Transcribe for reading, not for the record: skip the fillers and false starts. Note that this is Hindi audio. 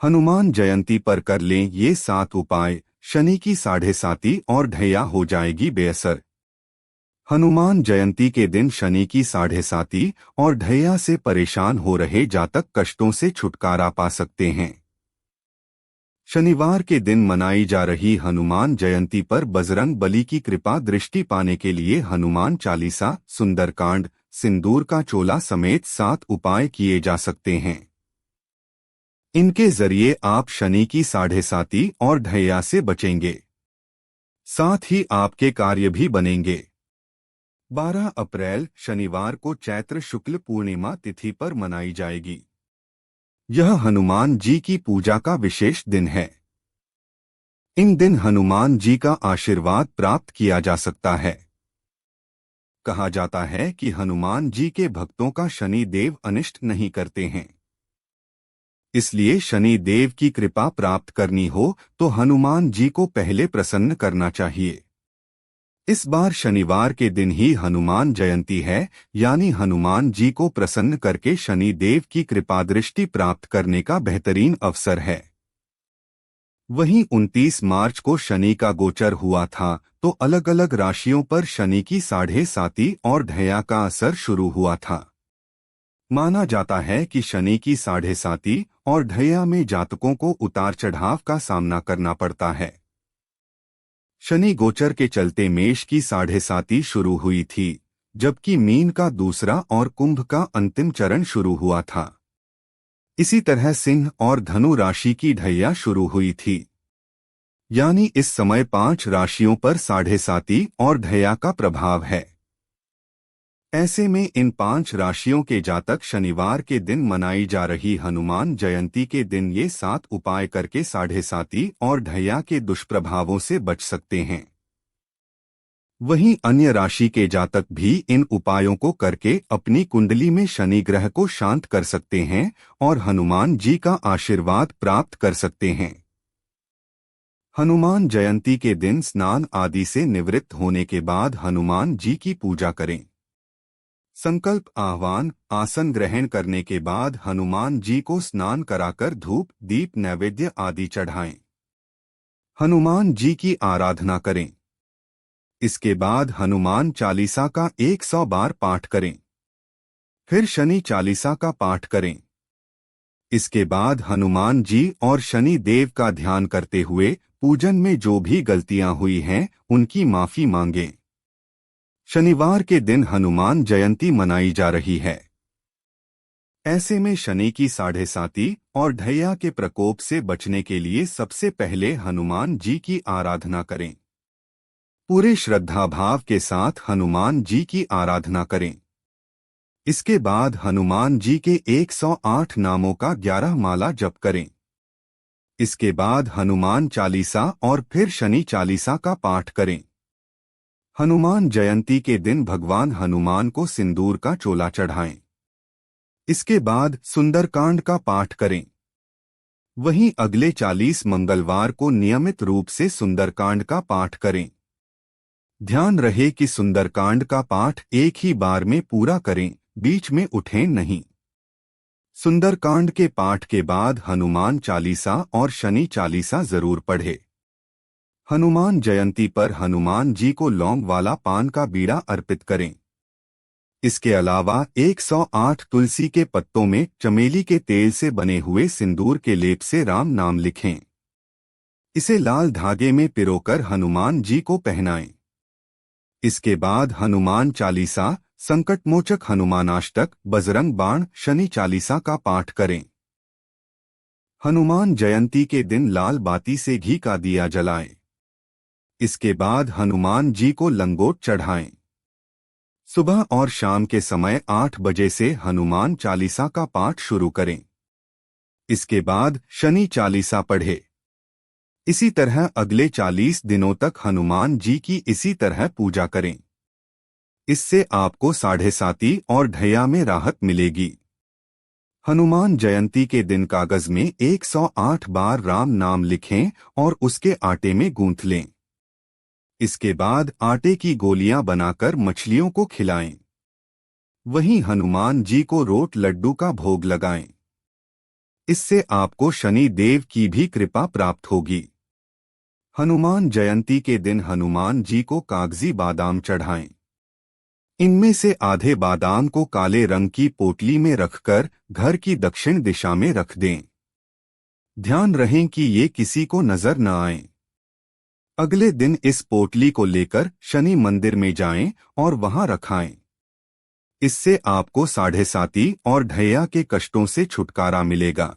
हनुमान जयंती पर कर लें ये 7 उपाय, शनि की 7.5 और ढैया हो जाएगी बेअसर। हनुमान जयंती के दिन शनि की 7.5 और ढैया से परेशान हो रहे जातक कष्टों से छुटकारा पा सकते हैं। शनिवार के दिन मनाई जा रही हनुमान जयंती पर बजरंग बली की कृपा दृष्टि पाने के लिए हनुमान चालीसा, सुंदरकांड, सिंदूर का चोला समेत 7 उपाय किए जा सकते हैं। इनके जरिए आप शनि की 7.5 और ढैया से बचेंगे, साथ ही आपके कार्य भी बनेंगे। 12 अप्रैल शनिवार को चैत्र शुक्ल पूर्णिमा तिथि पर मनाई जाएगी। यह हनुमान जी की पूजा का विशेष दिन है। इन दिन हनुमान जी का आशीर्वाद प्राप्त किया जा सकता है। कहा जाता है कि हनुमान जी के भक्तों का शनि देव अनिष्ट नहीं करते हैं। इसलिए शनि देव की कृपा प्राप्त करनी हो तो हनुमान जी को पहले प्रसन्न करना चाहिए। इस बार शनिवार के दिन ही हनुमान जयंती है, यानी हनुमान जी को प्रसन्न करके शनि देव की कृपा दृष्टि प्राप्त करने का बेहतरीन अवसर है। वहीं 29 मार्च को शनि का गोचर हुआ था, तो अलग अलग राशियों पर शनि की 7.5 और ढैया का असर शुरू हुआ था। माना जाता है कि शनि की 7.5 और ढैया में जातकों को उतार चढ़ाव का सामना करना पड़ता है। शनि गोचर के चलते मेष की 7.5 शुरू हुई थी, जबकि मीन का दूसरा और कुंभ का अंतिम चरण शुरू हुआ था। इसी तरह सिंह और धनु राशि की ढैया शुरू हुई थी। यानी इस समय 5 राशियों पर 7.5 और ढैया का प्रभाव है। ऐसे में इन 5 राशियों के जातक शनिवार के दिन मनाई जा रही हनुमान जयंती के दिन ये 7 उपाय करके 7.5 और ढैया के दुष्प्रभावों से बच सकते हैं। वहीं अन्य राशि के जातक भी इन उपायों को करके अपनी कुंडली में शनि ग्रह को शांत कर सकते हैं और हनुमान जी का आशीर्वाद प्राप्त कर सकते हैं। हनुमान जयंती के दिन स्नान आदि से निवृत्त होने के बाद हनुमान जी की पूजा करें। संकल्प आह्वान आसन ग्रहण करने के बाद हनुमान जी को स्नान कराकर धूप दीप नैवेद्य आदि चढ़ाएं। हनुमान जी की आराधना करें। इसके बाद हनुमान चालीसा का 100 बार पाठ करें। फिर शनि चालीसा का पाठ करें। इसके बाद हनुमान जी और शनि देव का ध्यान करते हुए पूजन में जो भी गलतियां हुई हैं उनकी माफी मांगें। शनिवार के दिन हनुमान जयंती मनाई जा रही है। ऐसे में शनि की 7.5 और ढैया के प्रकोप से बचने के लिए सबसे पहले हनुमान जी की आराधना करें। पूरे श्रद्धा भाव के साथ हनुमान जी की आराधना करें। इसके बाद हनुमान जी के 108 नामों का 11 माला जप करें। इसके बाद हनुमान चालीसा और फिर शनि चालीसा का पाठ करें। हनुमान जयंती के दिन भगवान हनुमान को सिंदूर का चोला चढ़ाएं। इसके बाद सुंदरकांड का पाठ करें। वहीं अगले 40 मंगलवार को नियमित रूप से सुंदरकांड का पाठ करें। ध्यान रहे कि सुंदरकांड का पाठ एक ही बार में पूरा करें, बीच में उठें नहीं। सुंदरकांड के पाठ के बाद हनुमान चालीसा और शनि चालीसा जरूर पढ़े। हनुमान जयंती पर हनुमान जी को लौंग वाला पान का बीड़ा अर्पित करें। इसके अलावा 108 तुलसी के पत्तों में चमेली के तेल से बने हुए सिंदूर के लेप से राम नाम लिखें। इसे लाल धागे में पिरोकर हनुमान जी को पहनाएं। इसके बाद हनुमान चालीसा, संकटमोचक हनुमानाष्टक, बजरंग बाण, शनि चालीसा का पाठ करें। हनुमान जयंती के दिन लाल बाती से घी का दिया जलाएं। इसके बाद हनुमान जी को लंगोट चढ़ाएं। सुबह और शाम के समय 8 बजे से हनुमान चालीसा का पाठ शुरू करें। इसके बाद शनि चालीसा पढ़े। इसी तरह अगले 40 दिनों तक हनुमान जी की इसी तरह पूजा करें। इससे आपको 7.5 और ढैया में राहत मिलेगी। हनुमान जयंती के दिन कागज में 108 बार राम नाम लिखें और उसके आटे में गूंथ लें। इसके बाद आटे की गोलियां बनाकर मछलियों को खिलाएं। वहीं हनुमान जी को रोट लड्डू का भोग लगाएं। इससे आपको शनि देव की भी कृपा प्राप्त होगी। हनुमान जयंती के दिन हनुमान जी को कागजी बादाम चढ़ाएं। इनमें से आधे बादाम को काले रंग की पोटली में रखकर घर की दक्षिण दिशा में रख दें। ध्यान रहें कि ये किसी को नजर न आए। अगले दिन इस पोटली को लेकर शनि मंदिर में जाएं और वहां रखाएं। इससे आपको साढ़े साती और ढैया के कष्टों से छुटकारा मिलेगा।